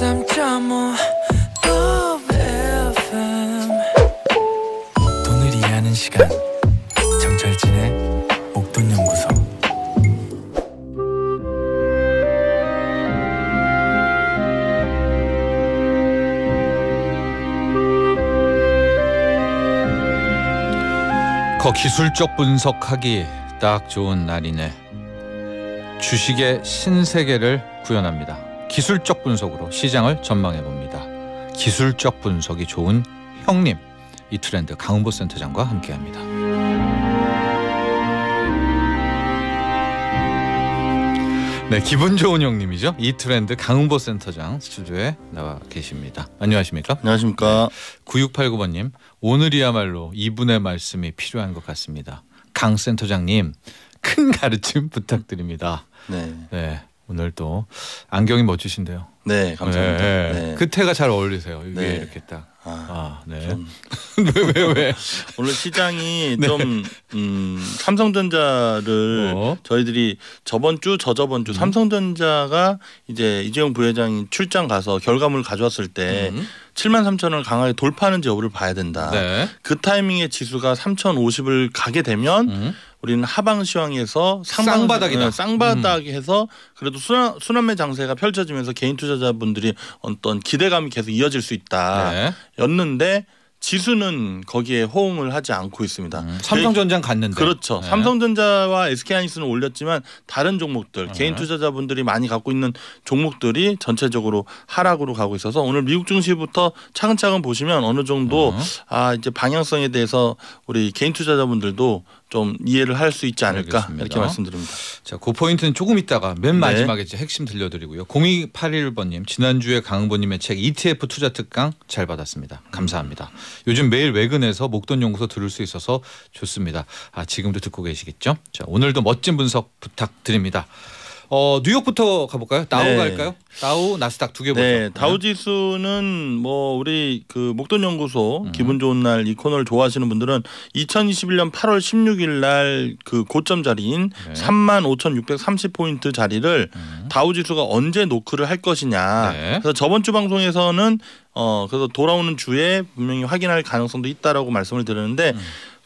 103.5 FM 돈을 이해하는 시간 정철진의 목돈연구소. 기술적 분석하기 딱 좋은 날이네. 주식의 신세계를 구현합니다. 기술적 분석으로 시장을 전망해봅니다. 기술적 분석이 좋은 형님, 이트렌드 강은보 센터장과 함께합니다. 네, 기분 좋은 형님이죠. 이트렌드 강은보 센터장 스튜디오에 나와 계십니다. 안녕하십니까? 안녕하십니까? 네. 9689번님, 오늘이야말로 이분의 말씀이 필요한 것 같습니다. 강 센터장님, 큰 가르침 부탁드립니다. 네. 네, 오늘 또 안경이 멋지신데요. 네, 감사합니다. 네, 네. 끝에가 잘 어울리세요. 이게 네. 이렇게 딱. 네. 좀 왜? 오늘 시장이 네. 좀 삼성전자를 저희들이 저번 주 저저번 주 삼성전자가 이제 이재용 부회장이 출장 가서 결과물을 가져왔을 때 73,000원을 강하게 돌파하는지 여부를 봐야 된다. 네. 그 타이밍에 지수가 3,050을 가게 되면 우리는 하방 시황에서 쌍바닥이다. 쌍바닥에서 그래도 순환매 장세가 펼쳐지면서 개인 투자자분들이 어떤 기대감이 계속 이어질 수 있다. 네. 였는데 지수는 거기에 호응을 하지 않고 있습니다. 삼성전자 갔는데. 그렇죠. 네. 삼성전자와 SK하이닉스는 올렸지만 다른 종목들 개인 투자자분들이 많이 갖고 있는 종목들이 전체적으로 하락으로 가고 있어서 오늘 미국 증시부터 차근차근 보시면 어느 정도 이제 방향성에 대해서 우리 개인 투자자분들도 좀 이해를 할 수 있지 않을까. 알겠습니다. 이렇게 말씀드립니다. 자, 그 포인트는 조금 있다가 맨 마지막에 이제 핵심 들려드리고요. 0281번님, 지난주에 강은보님의 책 ETF 투자 특강 잘 받았습니다. 감사합니다. 요즘 매일 외근에서 목돈연구소 들을 수 있어서 좋습니다. 지금도 듣고 계시겠죠? 자, 오늘도 멋진 분석 부탁드립니다. 뉴욕부터 가볼까요? 다우 네. 갈까요? 다우, 나스닥 두 개 보죠. 네, 다우 지수는 뭐 우리 그 목돈연구소 기분 좋은 날 이 코너를 좋아하시는 분들은 2021년 8월 16일 날 그 고점 자리인 35,630포인트 자리를 다우 지수가 언제 노크를 할 것이냐. 네. 그래서 저번 주 방송에서는 그래서 돌아오는 주에 분명히 확인할 가능성도 있다라고 말씀을 드렸는데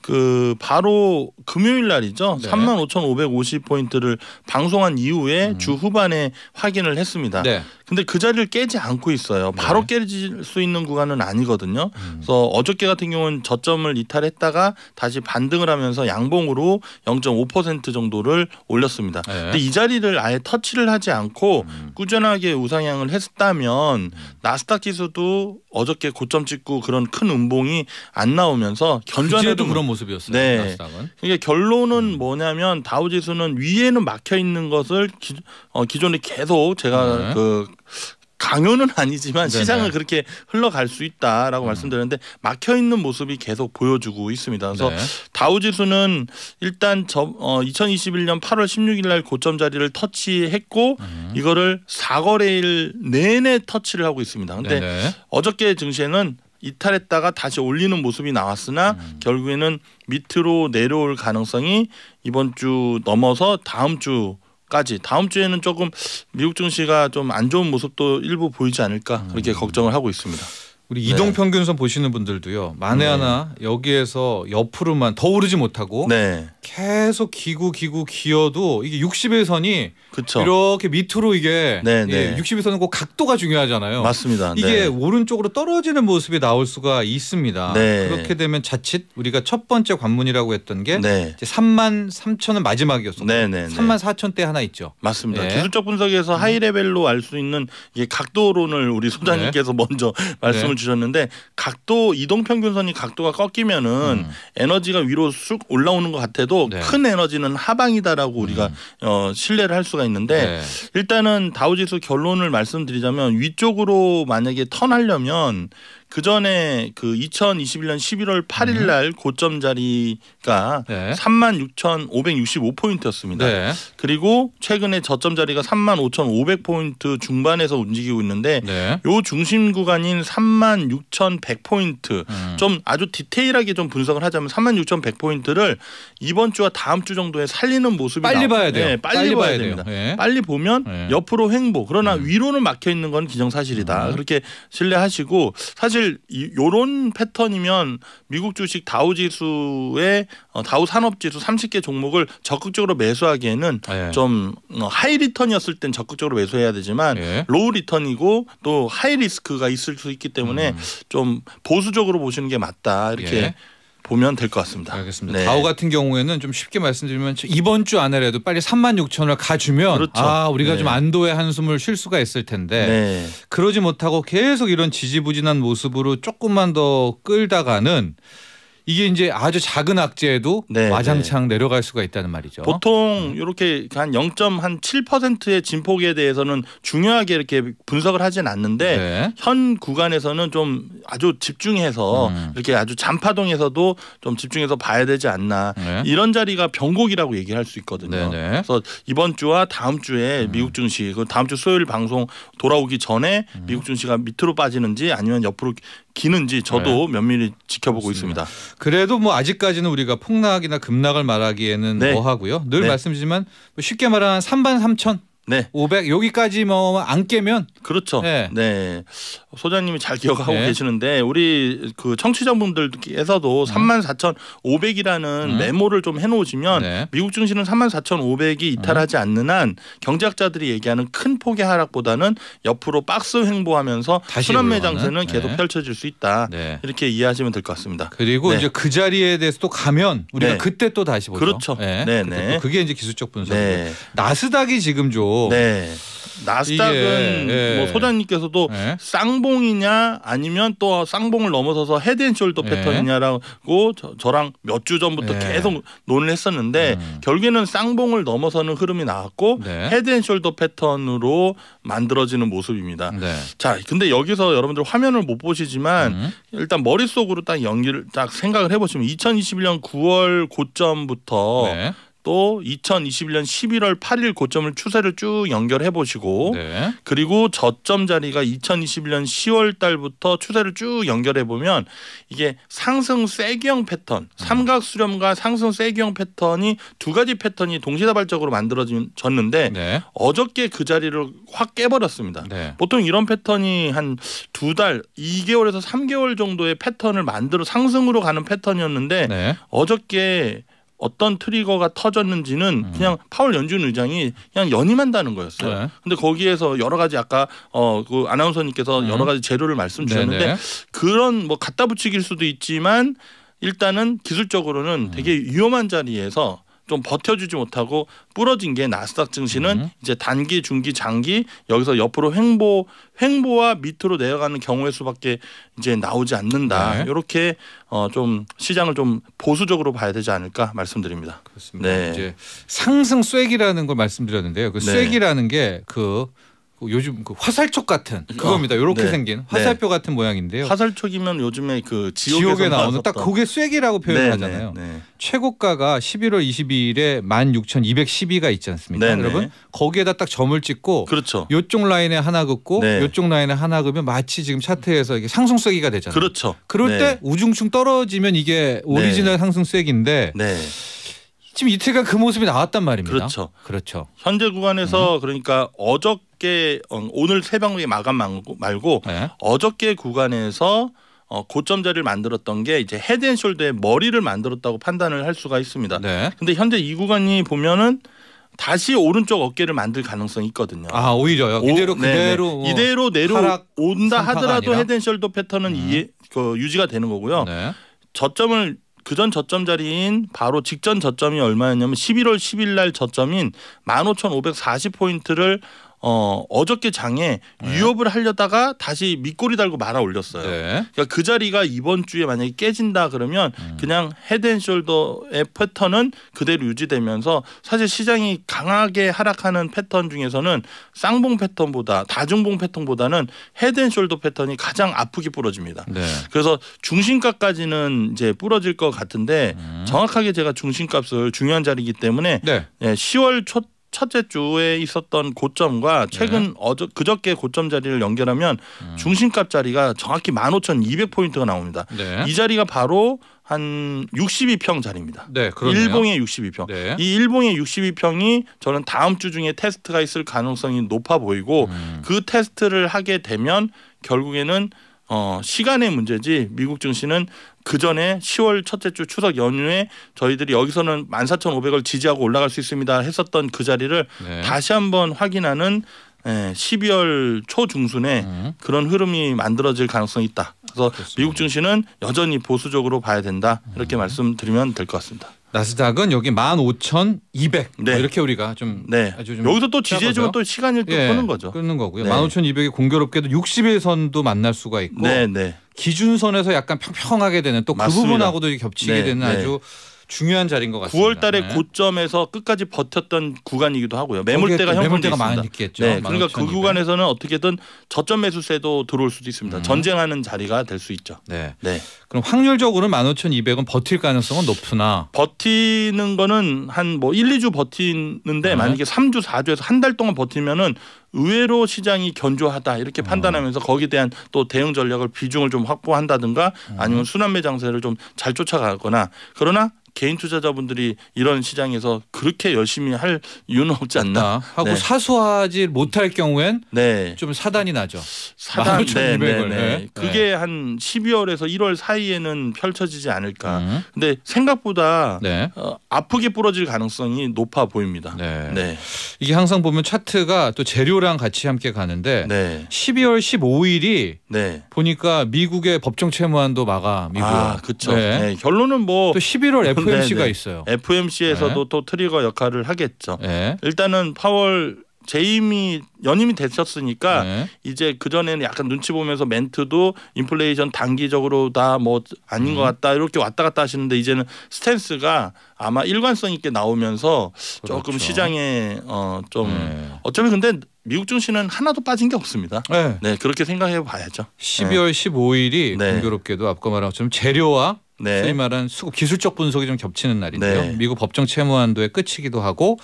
그 바로 금요일 날이죠. 네. 35,550포인트를 방송한 이후에 주 후반에 확인을 했습니다. 네. 근데 그 자리를 깨지 않고 있어요. 바로 깨질 수 있는 구간은 아니거든요. 그래서 어저께 같은 경우는 저점을 이탈했다가 다시 반등을 하면서 양봉으로 0.5% 정도를 올렸습니다. 네. 근데 이 자리를 아예 터치를 하지 않고 꾸준하게 우상향을 했다면 나스닥 지수도 어저께 고점 찍고 그런 큰 음봉이 안 나오면서 견조한에도 그런 모습이었어요. 네. 나스닥은. 이게 결론은 뭐냐면 다우 지수는 위에는 막혀 있는 것을 기존에 계속 제가 강요는 아니지만 네네. 시장을 그렇게 흘러갈 수 있다라고 말씀드렸는데 막혀 있는 모습이 계속 보여주고 있습니다. 그래서 네. 다우 지수는 일단 2021년 8월 16일 날 고점 자리를 터치했고 이거를 4거래일 내내 터치를 하고 있습니다. 근데 네네. 어저께 증시에는 이탈했다가 다시 올리는 모습이 나왔으나 결국에는 밑으로 내려올 가능성이 이번 주 넘어서 다음 주에는 조금 미국 증시가 좀 안 좋은 모습도 일부 보이지 않을까 그렇게 걱정을 하고 있습니다. 우리 이동평균선 보시는 분들도요. 만에 하나 여기에서 옆으로만 더 오르지 못하고 계속 기어도 이게 60의 선이 그쵸. 이렇게 밑으로 이게 네, 네. 60의 선은 꼭 각도가 중요하잖아요. 맞습니다. 이게 네. 오른쪽으로 떨어지는 모습이 나올 수가 있습니다. 네. 그렇게 되면 자칫 우리가 첫 번째 관문이라고 했던 게 네. 이제 33,000은 마지막이었었고 네, 네, 네. 34,000대 하나 있죠. 맞습니다. 네. 기술적 분석에서 하이레벨로 알 수 있는 이게 각도론을 우리 소장님께서 먼저 말씀을 주셨는데 각도 이동평균선이 각도가 꺾이면은 에너지가 위로 쑥 올라오는 것 같아도 큰 에너지는 하방이다라고 우리가 신뢰를 할 수가 있는데 일단은 다우지수 결론을 말씀드리자면 위쪽으로 만약에 턴하려면 그 전에 그 2021년 11월 8일 날 고점 자리가 36,565포인트였습니다. 네. 그리고 최근에 저점 자리가 35,500포인트 중반에서 움직이고 있는데 요 중심 구간인 36,100포인트 좀 아주 디테일하게 좀 분석을 하자면 36,100포인트를 이번 주와 다음 주 정도에 살리는 모습이 빨리 봐야 돼요. 네, 빨리 봐야 됩니다. 네. 빨리 보면 옆으로 횡보 그러나 위로는 막혀 있는 건 기정사실이다. 그렇게 신뢰하시고 사실 요런 패턴이면 미국 주식 다우지수의 다우 산업지수 30개 종목을 적극적으로 매수하기에는 좀 하이 리턴이었을 땐 적극적으로 매수해야 되지만 로우 리턴이고 또 하이 리스크가 있을 수 있기 때문에 좀 보수적으로 보시는 게 맞다 이렇게 보면 될 것 같습니다. 알겠습니다. 다우 같은 경우에는 좀 쉽게 말씀드리면 이번 주 안에라도 빨리 36,000원을 가주면 그렇죠. 우리가 좀 안도의 한숨을 쉴 수가 있을 텐데 그러지 못하고 계속 이런 지지부진한 모습으로 조금만 더 끌다가는 이게 이제 아주 작은 악재에도 와장창 내려갈 수가 있다는 말이죠. 보통 이렇게 한 0.7%의 진폭에 대해서는 중요하게 이렇게 분석을 하진 않는데 현 구간에서는 좀 아주 집중해서 이렇게 아주 잔파동에서도 좀 집중해서 봐야 되지 않나. 이런 자리가 변곡이라고 얘기할 수 있거든요. 그래서 이번 주와 다음 주에 미국 증시, 다음 주 수요일 방송 돌아오기 전에 미국 증시가 밑으로 빠지는지 아니면 옆으로 기는지 저도 면밀히 지켜보고 있습니다. 그래도 뭐 아직까지는 우리가 폭락이나 급락을 말하기에는 뭐하고요. 늘 말씀드리지만 쉽게 말하면 33,000 500 여기까지 뭐 안 깨면 그렇죠. 소장님이 잘 기억하고 계시는데 우리 그 청취자분들께서도 34,500이라는 메모를 좀 해놓으시면 미국 증시는 34,500이 이탈하지 않는 한 경제학자들이 얘기하는 큰 폭의 하락보다는 옆으로 박스 횡보하면서 순환매 장세는 계속 펼쳐질 수 있다. 이렇게 이해하시면 될 것 같습니다. 그리고 이제 그 자리에 대해서 또 가면 우리가 그때 또 다시 보죠. 그렇죠. 그게 이제 기술적 분석이고 나스닥이 지금 좀 나스닥은 뭐 소장님께서도 쌍봉이냐 아니면 또 쌍봉을 넘어서서 헤드앤숄더 패턴이냐라고 저랑 몇 주 전부터 계속 논의를 했었는데 결국에는 쌍봉을 넘어서는 흐름이 나왔고 헤드앤숄더 패턴으로 만들어지는 모습입니다. 자, 근데 여기서 여러분들 화면을 못 보시지만 일단 머릿속으로 딱 연기를 딱 생각을 해보시면 2021년 9월 고점부터 또 2021년 11월 8일 고점을 추세를 쭉 연결해 보시고 그리고 저점 자리가 2021년 10월 달부터 추세를 쭉 연결해 보면 이게 상승 쐐기형 패턴, 삼각 수렴과 상승 쐐기형 패턴이 두 가지 패턴이 동시다발적으로 만들어졌는데 어저께 그 자리를 확 깨버렸습니다. 보통 이런 패턴이 한 두 달, 2개월에서 3개월 정도의 패턴을 만들어 상승으로 가는 패턴이었는데 어저께 어떤 트리거가 터졌는지는 그냥 파월 연준 의장이 그냥 연임한다는 거였어요. 근데 거기에서 여러 가지 아까 그 아나운서님께서 여러 가지 재료를 말씀 주셨는데 그런 뭐 갖다 붙이기일 수도 있지만 일단은 기술적으로는 되게 위험한 자리에서 좀 버텨주지 못하고 부러진 게 나스닥 증시는 이제 단기, 중기, 장기 여기서 옆으로 횡보와 밑으로 내려가는 경우의 수밖에 이제 나오지 않는다. 이렇게 좀 시장을 좀 보수적으로 봐야 되지 않을까 말씀드립니다. 그렇습니다. 이제 상승 쐐기라는 걸 말씀드렸는데요. 그 쐐기라는 게 요즘 그 화살촉 같은 그겁니다. 이렇게 생긴 화살표 같은 모양인데요. 화살촉이면 요즘에 그 지옥에 나오는 딱 그게 쐐기라고 표현하잖아요. 최고가가 11월 22일에 16,212가 있지 않습니까? 여러분 거기에다 딱 점을 찍고 이쪽 라인에 하나 긋고 이쪽 라인에 하나 그으면 마치 지금 차트에서 이게 상승 쐐기가 되잖아요. 그럴 때 우중충 떨어지면 이게 오리지널 상승 쐐기인데 지금 이틀간 그 모습이 나왔단 말입니다. 그렇죠. 현재 구간에서 그러니까 어저께 오늘 새벽에 마감 말고 어저께 구간에서 고점 자리를 만들었던 게 이제 헤드앤숄더의 머리를 만들었다고 판단을 할 수가 있습니다. 근데 현재 이 구간이 보면은 다시 오른쪽 어깨를 만들 가능성이 있거든요. 오히려요. 그대로 이대로 내려온다 하더라도 헤드앤숄더 패턴은 유지가 되는 거고요. 저점을 그전 저점 자리인 바로 직전 저점이 얼마였냐면 11월 10일 날 저점인 15,540포인트를 어저께 장에 위협을 하려다가 다시 밑꼬리 달고 말아 올렸어요. 그러니까 그 자리가 이번 주에 만약에 깨진다 그러면 그냥 헤드앤숄더의 패턴은 그대로 유지되면서 사실 시장이 강하게 하락하는 패턴 중에서는 쌍봉 패턴보다 다중봉 패턴보다는 헤드앤숄더 패턴이 가장 아프게 부러집니다. 그래서 중심값까지는 이제 부러질 것 같은데 정확하게 제가 중심값을 중요한 자리이기 때문에 10월 첫째 주에 있었던 고점과 최근 그저께 고점 자리를 연결하면 중심값 자리가 정확히 15,200포인트가 나옵니다. 네. 이 자리가 바로 한 62평 자리입니다. 네, 그렇네요. 일봉의 62평. 네. 이 일봉의 62평이 저는 다음 주 중에 테스트가 있을 가능성이 높아 보이고 그 테스트를 하게 되면 결국에는 시간의 문제지 미국 증시는 그 전에 10월 첫째 주 추석 연휴에 저희들이 여기서는 14,500을 지지하고 올라갈 수 있습니다 했었던 그 자리를 다시 한번 확인하는 12월 초중순에 그런 흐름이 만들어질 가능성이 있다. 그래서 그렇습니다. 미국 증시는 여전히 보수적으로 봐야 된다. 이렇게 말씀드리면 될 것 같습니다. 나스닥은 여기 15,200 네. 이렇게 우리가 좀 아주 좀 여기서 또 지지해주면 또 시간을 또 끄는 거죠. 끊는 거고요. 네. 15,200이 공교롭게도 60일선도 만날 수가 있고 기준선에서 약간 평평하게 되는 또 그 부분하고도 겹치게 되는 아주 중요한 자리인 것 같습니다. 9월 달에 고점에서 끝까지 버텼던 구간이기도 하고요. 매물대가 많이 있겠죠. 네, 그러니까 그 구간에서는 어떻게든 저점 매수세도 들어올 수도 있습니다. 전쟁하는 자리가 될 수 있죠. 네. 그럼 확률적으로는 15,200은 버틸 가능성은 높으나 버티는 거는 한 뭐 1, 2주 버티는데 만약에 3주, 4주에서 한 달 동안 버티면은 의외로 시장이 견조하다 이렇게 판단하면서 거기에 대한 또 대응 전략을 비중을 좀 확보한다든가 아니면 순환매 장세를 좀 잘 쫓아가거나 그러나 개인 투자자분들이 이런 시장에서 그렇게 열심히 할 이유는 없지 않나 하고 사수하지 못할 경우엔 좀 사단이 나죠. 사단 15,200을. 그게 한 12월에서 1월 사이에는 펼쳐지지 않을까. 근데 생각보다 아프게 부러질 가능성이 높아 보입니다. 이게 항상 보면 차트가 또 재료랑 같이 함께 가는데 12월 15일이 보니까 미국의 법정 채무한도 마감이고요. 그렇죠. 결론은 뭐 또 11월 FOMC가 있어요. FOMC에서도 또 트리거 역할을 하겠죠. 일단은 파월 재임이 연임이 되셨으니까 이제 그 전에는 약간 눈치 보면서 멘트도 인플레이션 단기적으로 다 뭐 아닌 것 같다 이렇게 왔다 갔다 하시는데 이제는 스탠스가 아마 일관성 있게 나오면서 조금 시장에 좀 어차피 근데 미국 증시는 하나도 빠진 게 없습니다. 그렇게 생각해 봐야죠. 12월 15일이 공교롭게도 아까 말한 것처럼 재료와 소위 말하는 기술적 분석이 좀 겹치는 날인데요. 미국 법정 채무한도의 끝이기도 하고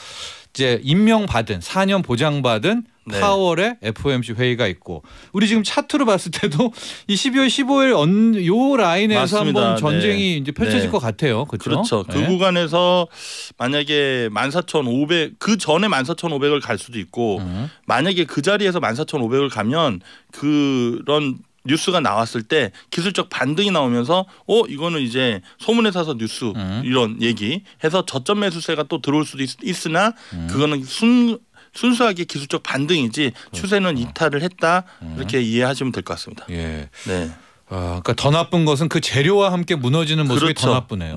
이제 임명받은 4년 보장받은 파월의 FOMC 회의가 있고 우리 지금 차트로 봤을 때도 이 12월 15일 요 라인에서 한번 전쟁이 이제 펼쳐질 것 같아요. 그렇죠. 그 구간에서 만약에 14,500 그 전에 14,500을 갈 수도 있고 만약에 그 자리에서 14,500을 가면 그런 뉴스가 나왔을 때 기술적 반등이 나오면서 이거는 이제 소문에 사서 뉴스 이런 얘기 해서 저점 매수세가 또 들어올 수도 있으나 그거는 순수하게 기술적 반등이지 추세는 이탈을 했다 이렇게 이해하시면 될 것 같습니다. 그러니까 더 나쁜 것은 그 재료와 함께 무너지는 모습이 더 나쁘네요.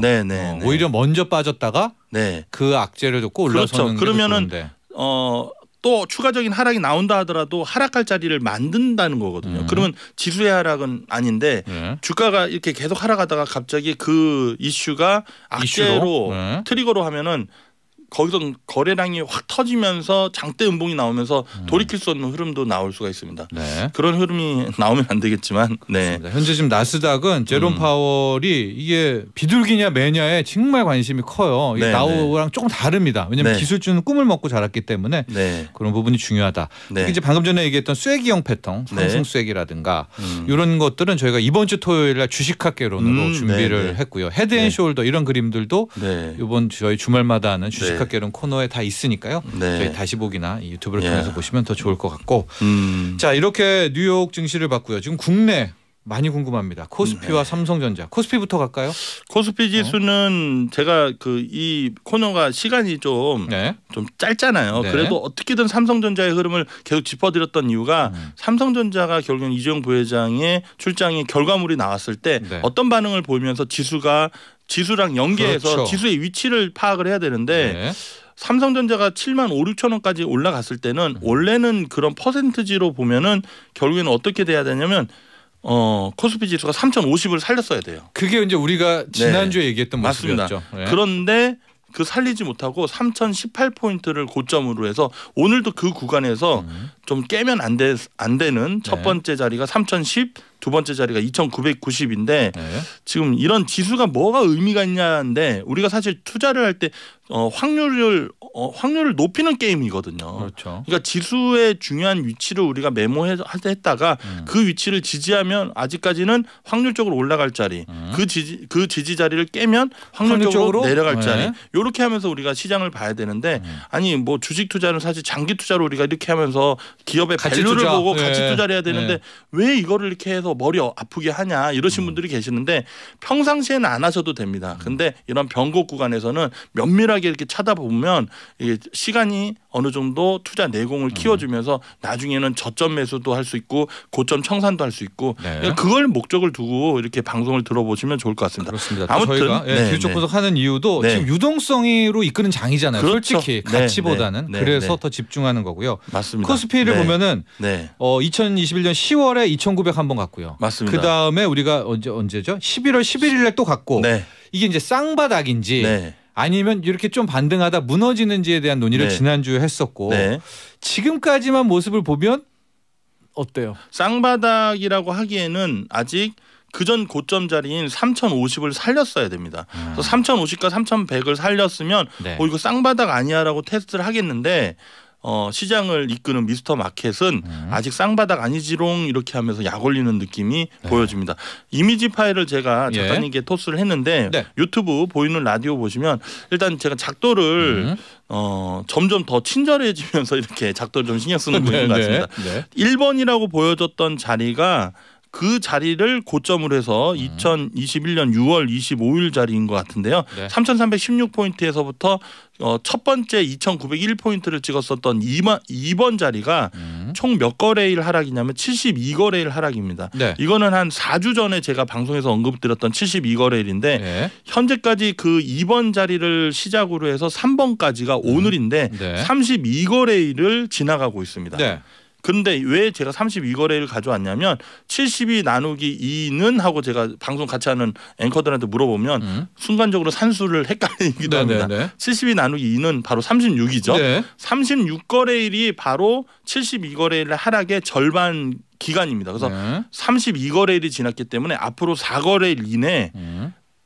오히려 먼저 빠졌다가 그 악재를 줬고 올라서는 그러면은 또 추가적인 하락이 나온다 하더라도 하락할 자리를 만든다는 거거든요. 그러면 지수의 하락은 아닌데 주가가 이렇게 계속 하락하다가 갑자기 그 이슈가 악재로 트리거로 하면은 거기서 거래량이 확 터지면서 장대 음봉이 나오면서 돌이킬 수 없는 흐름도 나올 수가 있습니다. 그런 흐름이 나오면 안 되겠지만 현재 지금 나스닥은 제롬 파월이 이게 비둘기냐 매냐에 정말 관심이 커요. 이게 나우랑 조금 다릅니다. 왜냐하면 기술주는 꿈을 먹고 자랐기 때문에 그런 부분이 중요하다. 이제 방금 전에 얘기했던 쇠기형 패턴, 상승 쇠기라든가 이런 것들은 저희가 이번 주 토요일 날 주식학개론으로 준비를 했고요. 헤드앤숄더 이런 그림들도 이번 저희 주말마다 하는 주식학개론 코너에 다 있으니까요. 저희 다시 보기나 유튜브를 통해서 보시면 더 좋을 것 같고 자 이렇게 뉴욕 증시를 봤고요. 지금 국내 많이 궁금합니다. 코스피와 삼성전자. 코스피부터 갈까요? 코스피 지수는 제가 이 코너가 시간이 좀 짧잖아요. 그래도 어떻게든 삼성전자의 흐름을 계속 짚어드렸던 이유가 삼성전자가 결국은 이재용 부회장의 출장의 결과물이 나왔을 때 어떤 반응을 보이면서 지수랑 연계해서 지수의 위치를 파악을 해야 되는데 삼성전자가 7만 5, 6천 원까지 올라갔을 때는 원래는 그런 퍼센트지로 보면은 결국에는 어떻게 돼야 되냐면 코스피 지수가 3,050을 살렸어야 돼요. 그게 이제 우리가 지난주에 얘기했던 모습이었죠. 그런데 그 살리지 못하고 3,018포인트를 고점으로 해서 오늘도 그 구간에서 좀 깨면 안 되는 첫 번째 자리가 3,010, 두 번째 자리가 2,990인데 지금 이런 지수가 뭐가 의미가 있냐인데 우리가 사실 투자를 할 때 확률을 확률을 높이는 게임이거든요. 그렇죠. 그러니까 지수의 중요한 위치를 우리가 메모했다가 그 위치를 지지하면 아직까지는 확률적으로 올라갈 자리, 그 지지 자리를 깨면 확률적으로 내려갈 자리. 이렇게 하면서 우리가 시장을 봐야 되는데 아니 뭐 주식 투자는 사실 장기 투자로 우리가 이렇게 하면서 기업의 밸류를 보고 같이 투자를 해야 되는데 왜 이거를 이렇게 해서 머리 아프게 하냐 이러신 분들이 계시는데 평상시에는 안 하셔도 됩니다. 근데 이런 변곡 구간에서는 면밀하게 이렇게 찾아보면 이게 시간이 어느 정도 투자 내공을 키워주면서 나중에는 저점 매수도 할 수 있고 고점 청산도 할 수 있고 그걸 목적을 두고 이렇게 방송을 들어보시면 좋을 것 같습니다. 그렇습니다. 아무튼 저희가 기술적 분석하는 이유도 지금 유동성으로 이끄는 장이잖아요. 그렇죠. 솔직히 가치보다는 그래서 더 집중하는 거고요. 맞습니다. 코스피를 보면은 2021년 10월에 2,900 한 번 갔고요. 맞습니다. 그 다음에 우리가 언제죠? 11월 11일에 또 갔고 이게 이제 쌍바닥인지 아니면 이렇게 좀 반등하다 무너지는지에 대한 논의를 지난주에 했었고 지금까지만 모습을 보면 어때요? 쌍바닥이라고 하기에는 아직 그전 고점 자리인 3,050을 살렸어야 됩니다. 그래서 3,050과 3,100을 살렸으면 이거 쌍바닥 아니야라고 테스트를 하겠는데 시장을 이끄는 미스터 마켓은 아직 쌍바닥 아니지롱 이렇게 하면서 약 올리는 느낌이 보여집니다. 이미지 파일을 제가 작가님께 토스를 했는데 유튜브 보이는 라디오 보시면 일단 제가 작도를 점점 더 친절해지면서 이렇게 작도를 좀 신경 쓰는 분인 것 같습니다. 1번이라고 보여줬던 자리가 그 자리를 고점으로 해서 2021년 6월 25일 자리인 것 같은데요. 3,316포인트에서부터 첫 번째 2,901포인트를 찍었었던 2번 자리가 총 몇 거래일 하락이냐면 72거래일 하락입니다. 이거는 한 4주 전에 제가 방송에서 언급드렸던 72거래일인데 현재까지 그 2번 자리를 시작으로 해서 3번까지가 오늘인데 32거래일을 지나가고 있습니다. 그런데 왜 제가 32거래를 가져왔냐면 72 나누기 2는 하고 제가 방송 같이 하는 앵커들한테 물어보면 순간적으로 산수를 헷갈리기도 합니다. 72 나누기 2는 바로 36이죠. 36거래일이 바로 72거래일 하락의 절반 기간입니다. 그래서 32거래일이 지났기 때문에 앞으로 4거래일 이내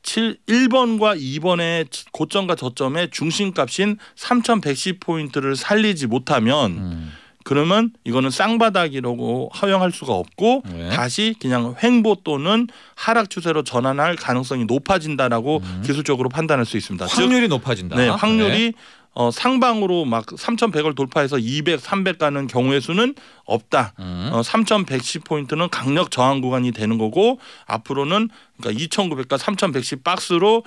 1번과 2번의 고점과 저점의 중심값인 3,110포인트를 살리지 못하면 그러면 이거는 쌍바닥이라고 허용할 수가 없고 다시 그냥 횡보 또는 하락 추세로 전환할 가능성이 높아진다라고 기술적으로 판단할 수 있습니다. 확률이 높아진다. 확률이 상방으로 막 3,100을 돌파해서 200, 300 가는 경우의 수는 없다. 3,110포인트는 강력 저항 구간이 되는 거고 앞으로는 그러니까 2,900과 3,110 박스로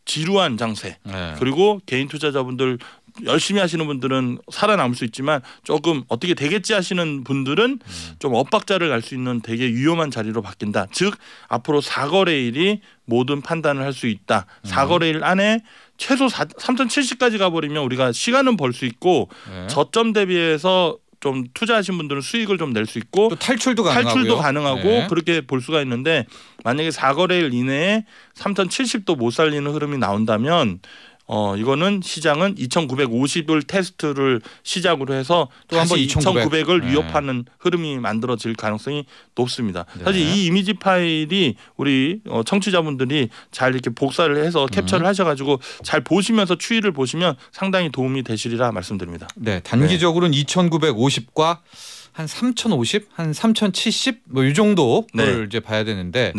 지루한 장세. 그리고 개인 투자자분들 열심히 하시는 분들은 살아남을 수 있지만 조금 어떻게 되겠지 하시는 분들은 좀 엇박자를 갈 수 있는 되게 위험한 자리로 바뀐다. 즉 앞으로 4거래일이 모든 판단을 할 수 있다. 4거래일 안에 최소 3,070까지 가버리면 우리가 시간은 벌 수 있고 저점 대비해서 좀 투자하신 분들은 수익을 좀 낼 수 있고 또 탈출도 가능하고 그렇게 볼 수가 있는데 만약에 4거래일 이내에 3,070도 못 살리는 흐름이 나온다면 이거는 시장은 2,950을 테스트를 시작으로 해서 또 한번 2,900을 위협하는 흐름이 만들어질 가능성이 높습니다. 사실 이 이미지 파일이 우리 청취자분들이 잘 이렇게 복사를 해서 캡처를 하셔가지고 잘 보시면서 추이를 보시면 상당히 도움이 되시리라 말씀드립니다. 단기적으로는 2,950과 한 3,050, 한 3,070 뭐 이 정도를 이제 봐야 되는데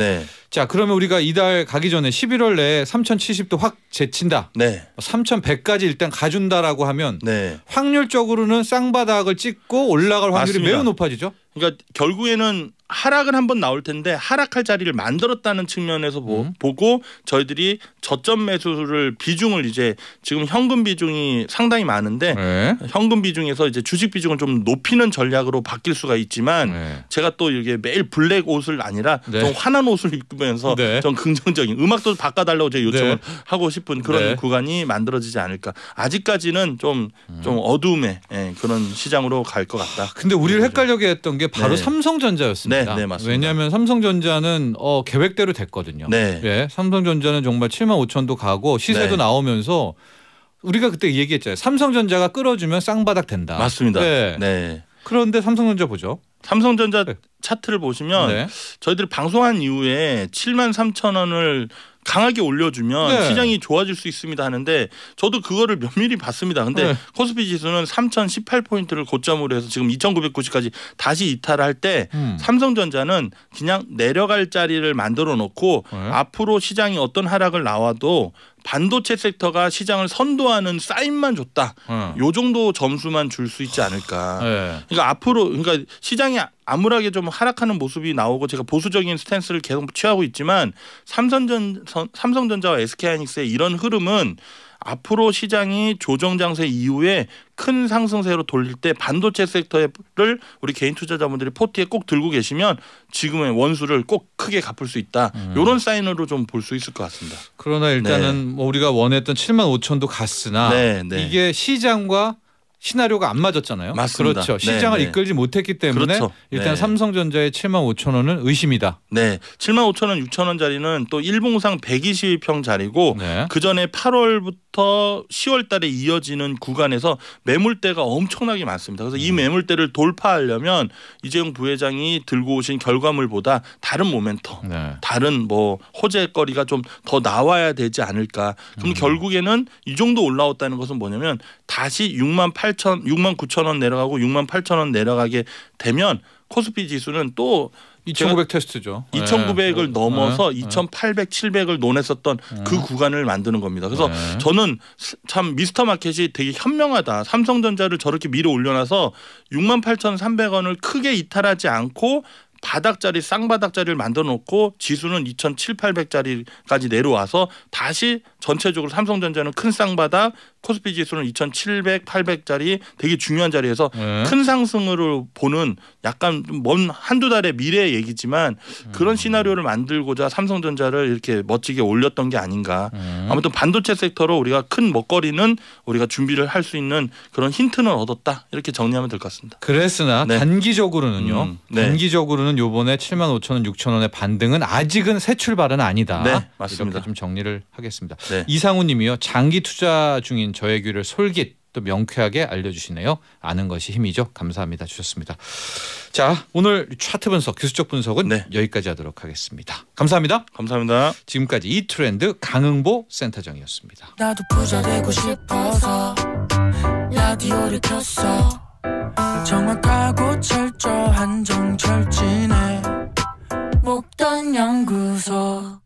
자 그러면 우리가 이달 가기 전에 11월 내에 3,070도 확 제친다. 3,100까지 일단 가준다라고 하면 확률적으로는 쌍바닥을 찍고 올라갈 확률이 매우 높아지죠. 그러니까 결국에는 하락은 한번 나올 텐데 하락할 자리를 만들었다는 측면에서 보고 저희들이 저점 매수를 비중을 이제 지금 현금 비중이 상당히 많은데 현금 비중에서 이제 주식 비중을 좀 높이는 전략으로 바뀔 수가 있지만 제가 또 이게 매일 블랙 옷을 아니라 좀 환한 옷을 입으면서 좀 긍정적인 음악도 바꿔달라고 제가 요청을 하고 싶은 그런 구간이 만들어지지 않을까. 아직까지는 좀 어두움의 그런 시장으로 갈 것 같다. 근데 우리를 헷갈리게 했던 게 바로 삼성전자였습니다. 맞습니다. 왜냐하면 삼성전자는 계획대로 됐거든요. 삼성전자는 정말 75,000도 가고 시세도 나오면서 우리가 그때 얘기했잖아요. 삼성전자가 끌어주면 쌍바닥 된다. 맞습니다. 그런데 삼성전자 보죠. 삼성전자 차트를 보시면 저희들이 방송한 이후에 73,000원을 강하게 올려주면 네. 시장이 좋아질 수 있습니다 하는데 저도 그거를 면밀히 봤습니다. 근데 네. 코스피 지수는 3,018포인트를 고점으로 해서 지금 2,990까지 다시 이탈할 때 삼성전자는 그냥 내려갈 자리를 만들어 놓고 네. 앞으로 시장이 어떤 하락을 나와도 반도체 섹터가 시장을 선도하는 사인만 줬다. 요 정도 점수만 줄 수 있지 않을까. 네. 그러니까 앞으로 그러니까 시장이 암울하게 좀 하락하는 모습이 나오고 제가 보수적인 스탠스를 계속 취하고 있지만 삼성전자와 SK하이닉스의 이런 흐름은 앞으로 시장이 조정 장세 이후에 큰 상승세로 돌릴 때 반도체 섹터를 우리 개인 투자자분들이 포트에 꼭 들고 계시면 지금의 원수를 꼭 크게 갚을 수 있다. 이런 사인으로 좀 볼 수 있을 것 같습니다. 그러나 일단은 뭐 우리가 원했던 75,000도 갔으나 네, 네. 이게 시장과 시나리오가 안 맞았잖아요. 맞습니다. 그렇죠. 시장을 네, 네. 이끌지 못했기 때문에 그렇죠. 일단 네. 삼성전자의 75,000원은 의심이다. 네, 75,000원, 6,000원짜리는 또 일봉상 120평 자리고 네. 그 전에 8월부터 10월달에 이어지는 구간에서 매물대가 엄청나게 많습니다. 그래서 이 매물대를 돌파하려면 이재용 부회장이 들고 오신 결과물보다 다른 모멘텀, 네. 다른 뭐 호재거리가 좀 더 나와야 되지 않을까. 그럼 결국에는 이 정도 올라왔다는 것은 뭐냐면 다시 69,000원 내려가고 68,000원 내려가게 되면 코스피 지수는 또 2,900 테스트죠. 2,900을 네. 넘어서 네. 2,800, 700을 논했었던 그 구간을 만드는 겁니다. 그래서 네. 저는 참 미스터 마켓이 되게 현명하다. 삼성전자를 저렇게 밀어 올려놔서 68,300원을 크게 이탈하지 않고 바닥자리 쌍바닥자리를 만들어 놓고 지수는 2,700~800짜리까지 내려와서 다시 전체적으로 삼성전자는 큰 쌍바닥, 코스피 지수는 2,700, 800짜리 되게 중요한 자리에서 네. 큰 상승으로 보는 약간 먼 한두 달의 미래의 얘기지만 그런 시나리오를 만들고자 삼성전자를 이렇게 멋지게 올렸던 게 아닌가. 아무튼 반도체 섹터로 우리가 큰 먹거리는 우리가 준비를 할 수 있는 그런 힌트는 얻었다. 이렇게 정리하면 될 것 같습니다. 그랬으나 네. 단기적으로는요. 네. 단기적으로는 요번에 75,000원, 6,000원의 반등은 아직은 새 출발은 아니다. 네, 맞습니다. 이렇게 좀 정리를 하겠습니다. 네. 이상우 님이요. 장기 투자 중인 저의 귀를 솔깃 또 명쾌하게 알려주시네요. 아는 것이 힘이죠. 감사합니다. 주셨습니다. 자, 오늘 차트 분석, 기술적 분석은 네. 여기까지 하도록 하겠습니다. 감사합니다. 감사합니다. 지금까지 이트렌드 강흥보 센터장이었습니다. 나도 부자 되고 싶어서 라디오를 켰어. 정확하고 철저한 정철진의 목돈 연구소.